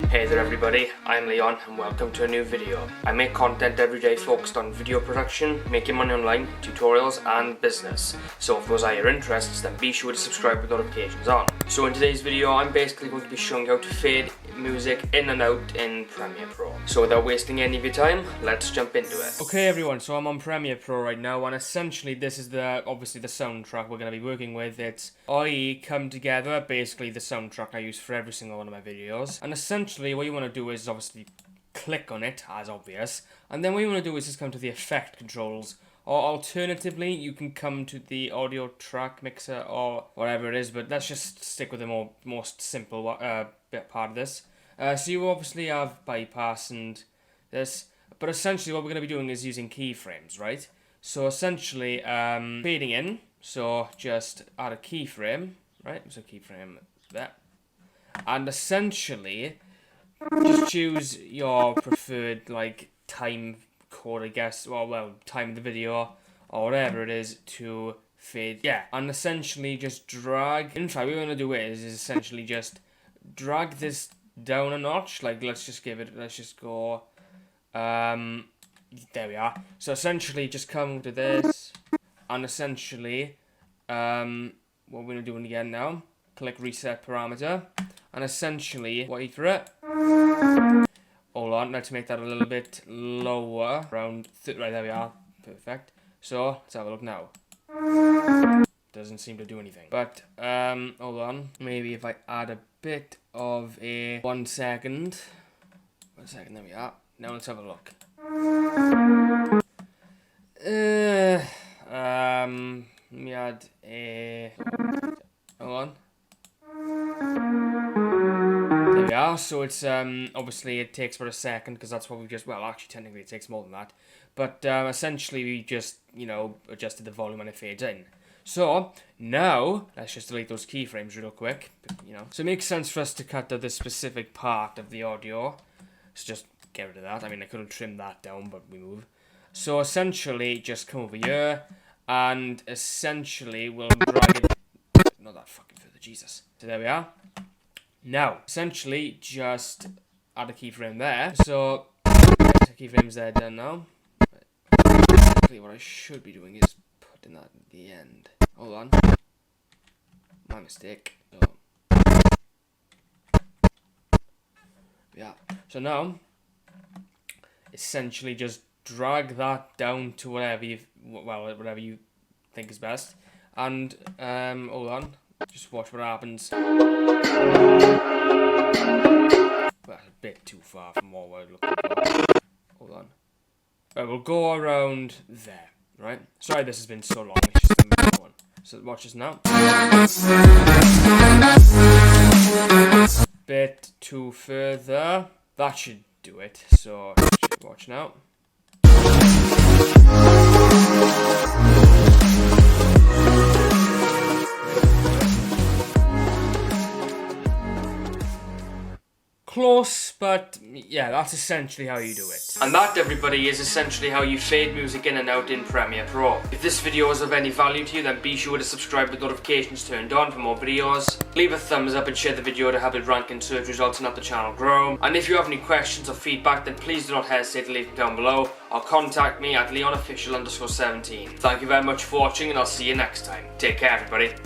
Hey there everybody, I'm Leon and welcome to a new video. I make content every day focused on video production, making money online, tutorials and business. So if those are your interests, then be sure to subscribe with notifications on. So in today's video, I'm basically going to be showing you how to fade music in and out in Premiere Pro. So without wasting any of your time, let's jump into it. Okay everyone, so I'm on Premiere Pro right now and essentially this is obviously the soundtrack we're going to be working with. It's IE Come Together, basically the soundtrack I use for every single one of my videos. And essentially what you want to do is obviously click on it, as obvious, and then what you want to do is just come to the effect controls, or alternatively you can come to the audio track mixer or whatever it is, but let's just stick with the most simple bit part of this. So you obviously have bypass and this, but essentially what we're going to be doing is using keyframes, right? So essentially fading in, so just add a keyframe, right? So keyframe there, and essentially just choose your preferred like time code, I guess, well time of the video or whatever it is to fade. Yeah, and essentially just drag. In fact, what we're gonna do is essentially just drag this down a notch. Like let's just go. There we are. So essentially, just come to this, and essentially, what we're gonna do again now. Click reset parameter, and essentially wait for it. Hold on, let's make that a little bit lower, around, right, there we are, perfect. So, let's have a look now. Doesn't seem to do anything. But, hold on, maybe if I add a bit of a 1 second. 1 second, there we are. Now let's have a look. Let me add a, hold on. There we are, so it's, obviously it takes about a second, because that's what we just, well, actually, technically it takes more than that, but, essentially we just, you know, adjusted the volume and it fades in. So, now, let's just delete those keyframes real quick, you know. So it makes sense for us to cut out this specific part of the audio, so just get rid of that. I mean, I could have trimmed that down, but we move. So essentially, just come over here, and essentially we'll drag it, not that fucking further, Jesus. So there we are. Now, essentially, just add a keyframe there. So, the keyframe's there done now. Basically, what I should be doing is putting that at the end. Hold on. My mistake. So, yeah. So now, essentially, just drag that down to whatever whatever you think is best. And, hold on. Just watch what happens. Well, that's a bit too far from what we're looking for. Hold on. We'll go around there, right? Sorry this has been so long, it's just a minute one. So watch this now. Bit too further. That should do it. So, watch now. Close, but yeah, that's essentially how you do it. And that, everybody, is essentially how you fade music in and out in Premiere Pro. If this video was of any value to you, then be sure to subscribe with notifications turned on for more videos. Leave a thumbs up and share the video to help it rank in search results and help the channel grow. And if you have any questions or feedback, then please do not hesitate to leave them down below, or contact me at leonofficial_17. Thank you very much for watching, and I'll see you next time. Take care, everybody.